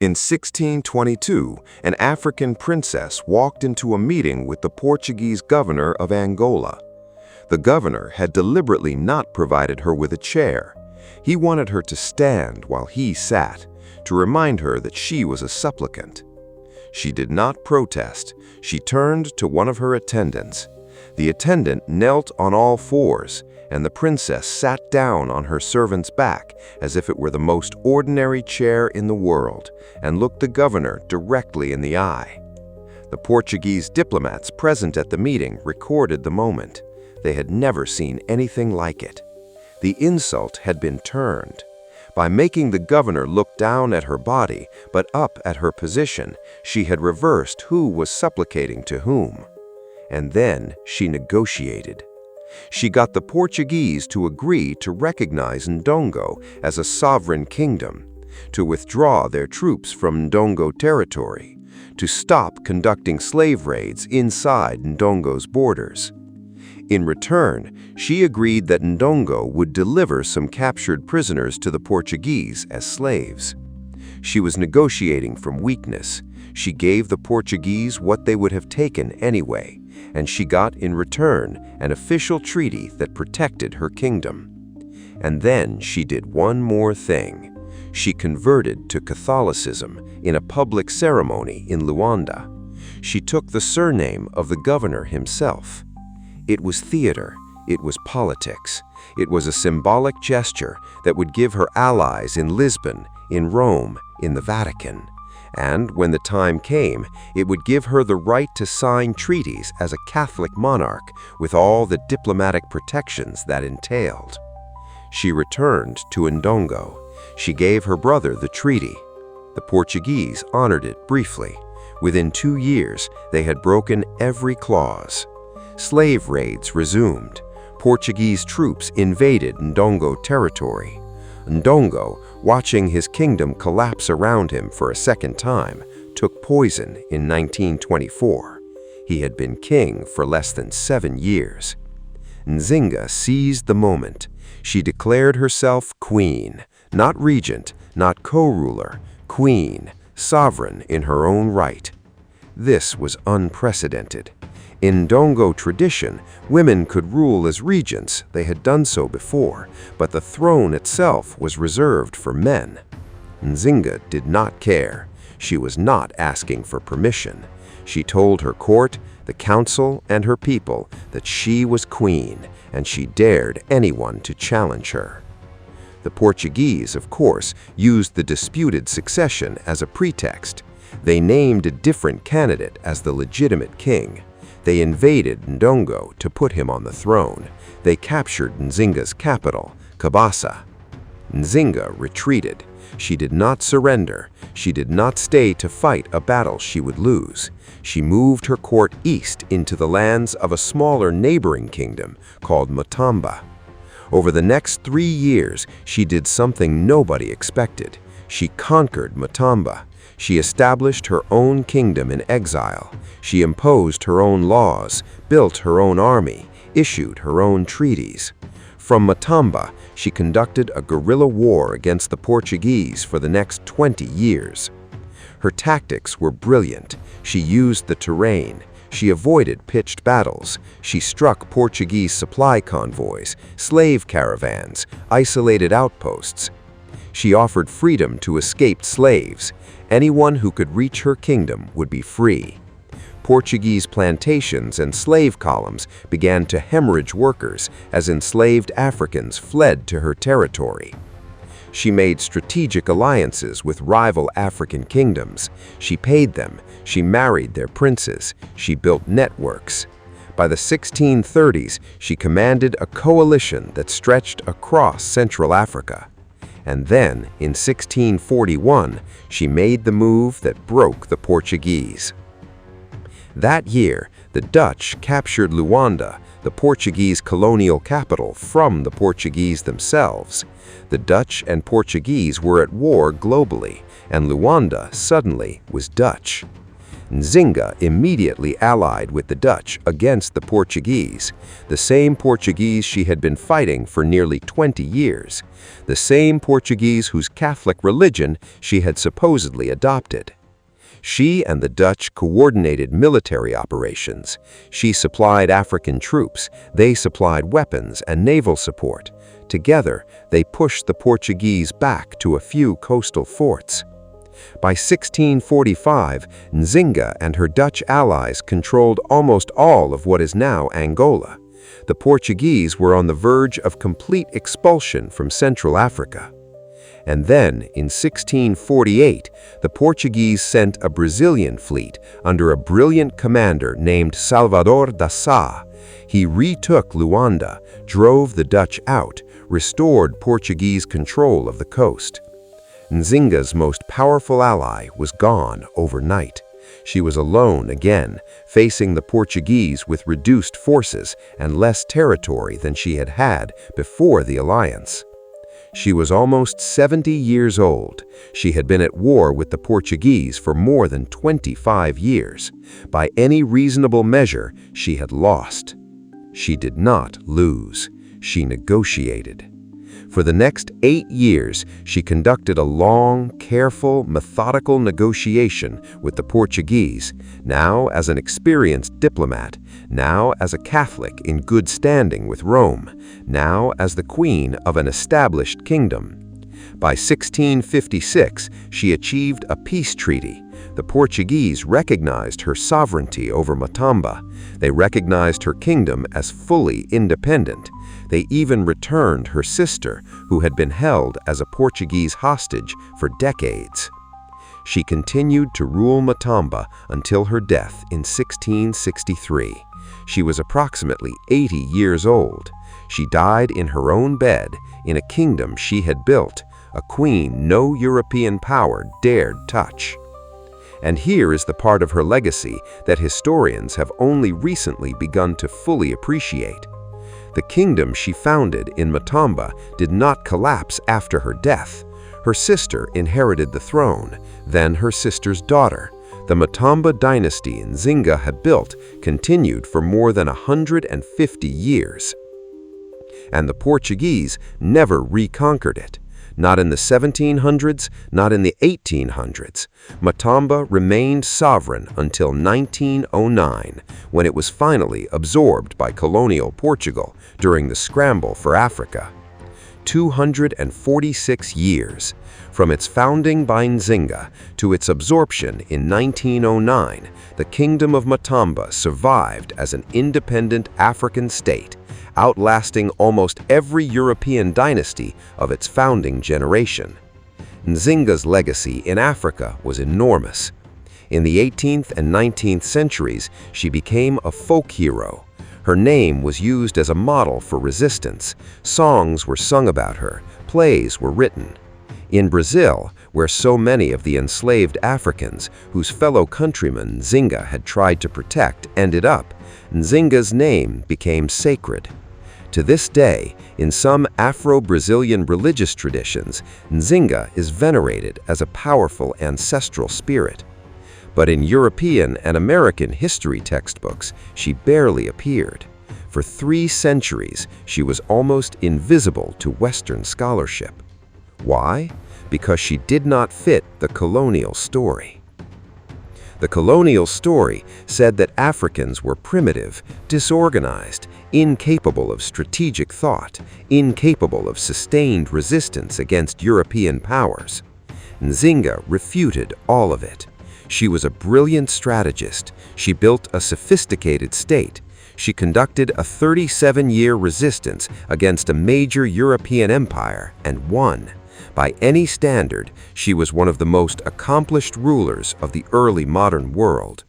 In 1622, an African princess walked into a meeting with the Portuguese governor of Angola. The governor had deliberately not provided her with a chair. He wanted her to stand while he sat, to remind her that she was a supplicant. She did not protest. She turned to one of her attendants. The attendant knelt on all fours, and the princess sat down on her servant's back as if it were the most ordinary chair in the world, and looked the governor directly in the eye. The Portuguese diplomats present at the meeting recorded the moment. They had never seen anything like it. The insult had been turned. By making the governor look down at her body, but up at her position, she had reversed who was supplicating to whom. And then she negotiated. She got the Portuguese to agree to recognize Ndongo as a sovereign kingdom, to withdraw their troops from Ndongo territory, to stop conducting slave raids inside Ndongo's borders. In return, she agreed that Ndongo would deliver some captured prisoners to the Portuguese as slaves. She was negotiating from weakness. She gave the Portuguese what they would have taken anyway, and she got in return an official treaty that protected her kingdom. And then she did one more thing. She converted to Catholicism in a public ceremony in Luanda. She took the surname of the governor himself. It was theater. It was politics. It was a symbolic gesture that would give her allies in Lisbon, in Rome, in the Vatican. And when the time came, it would give her the right to sign treaties as a Catholic monarch with all the diplomatic protections that entailed. She returned to Ndongo. She gave her brother the treaty. The Portuguese honored it briefly. Within 2 years, they had broken every clause. Slave raids resumed. Portuguese troops invaded Ndongo territory. Ndongo, watching his kingdom collapse around him for a second time, took poison in 1924. He had been king for less than 7 years. Nzinga seized the moment. She declared herself queen, not regent, not co-ruler, queen, sovereign in her own right. This was unprecedented. In Ndongo tradition, women could rule as regents. They had done so before, but the throne itself was reserved for men. Nzinga did not care. She was not asking for permission. She told her court, the council, and her people that she was queen, and she dared anyone to challenge her. The Portuguese, of course, used the disputed succession as a pretext. They named a different candidate as the legitimate king. They invaded Ndongo to put him on the throne. They captured Nzinga's capital, Kabasa. Nzinga retreated. She did not surrender. She did not stay to fight a battle she would lose. She moved her court east into the lands of a smaller neighboring kingdom called Matamba. Over the next 3 years, she did something nobody expected. She conquered Matamba. She established her own kingdom in exile. She imposed her own laws, built her own army, issued her own treaties. From Matamba, she conducted a guerrilla war against the Portuguese for the next 20 years. Her tactics were brilliant. She used the terrain. She avoided pitched battles. She struck Portuguese supply convoys, slave caravans, isolated outposts. She offered freedom to escaped slaves. Anyone who could reach her kingdom would be free. Portuguese plantations and slave columns began to hemorrhage workers as enslaved Africans fled to her territory. She made strategic alliances with rival African kingdoms. She paid them. She married their princes. She built networks. By the 1630s, she commanded a coalition that stretched across Central Africa. And then, in 1641, she made the move that broke the Portuguese. That year, the Dutch captured Luanda, the Portuguese colonial capital, from the Portuguese themselves. The Dutch and Portuguese were at war globally, and Luanda suddenly was Dutch. Nzinga immediately allied with the Dutch against the Portuguese, the same Portuguese she had been fighting for nearly 20 years, the same Portuguese whose Catholic religion she had supposedly adopted. She and the Dutch coordinated military operations. She supplied African troops, they supplied weapons and naval support. Together, they pushed the Portuguese back to a few coastal forts. By 1645, Nzinga and her Dutch allies controlled almost all of what is now Angola. The Portuguese were on the verge of complete expulsion from Central Africa. And then, in 1648, the Portuguese sent a Brazilian fleet under a brilliant commander named Salvador da Sá. He retook Luanda, drove the Dutch out, restored Portuguese control of the coast. Nzinga's most powerful ally was gone overnight. She was alone again, facing the Portuguese with reduced forces and less territory than she had had before the alliance. She was almost 70 years old. She had been at war with the Portuguese for more than 25 years. By any reasonable measure, she had lost. She did not lose. She negotiated. For the next 8 years, she conducted a long, careful, methodical negotiation with the Portuguese, now as an experienced diplomat, now as a Catholic in good standing with Rome, now as the queen of an established kingdom. By 1656, she achieved a peace treaty. The Portuguese recognized her sovereignty over Matamba. They recognized her kingdom as fully independent. They even returned her sister, who had been held as a Portuguese hostage for decades. She continued to rule Matamba until her death in 1663. She was approximately 80 years old. She died in her own bed, in a kingdom she had built, a queen no European power dared touch. And here is the part of her legacy that historians have only recently begun to fully appreciate. The kingdom she founded in Matamba did not collapse after her death. Her sister inherited the throne, then her sister's daughter. The Matamba dynasty Nzinga had built continued for more than 150 years. And the Portuguese never reconquered it. Not in the 1700s, not in the 1800s. Matamba remained sovereign until 1909, when it was finally absorbed by colonial Portugal during the scramble for Africa. 246 years. From its founding by Nzinga to its absorption in 1909, the Kingdom of Matamba survived as an independent African state, outlasting almost every European dynasty of its founding generation. Nzinga's legacy in Africa was enormous. In the 18th and 19th centuries, she became a folk hero. Her name was used as a model for resistance. Songs were sung about her, plays were written. In Brazil, where so many of the enslaved Africans whose fellow countrymen Nzinga had tried to protect ended up, Nzinga's name became sacred. To this day, in some Afro-Brazilian religious traditions, Nzinga is venerated as a powerful ancestral spirit. But in European and American history textbooks, she barely appeared. For 3 centuries, she was almost invisible to Western scholarship. Why? Because she did not fit the colonial story. The colonial story said that Africans were primitive, disorganized, incapable of strategic thought, incapable of sustained resistance against European powers. Nzinga refuted all of it. She was a brilliant strategist. She built a sophisticated state. She conducted a 37-year resistance against a major European empire and won. By any standard, she was one of the most accomplished rulers of the early modern world.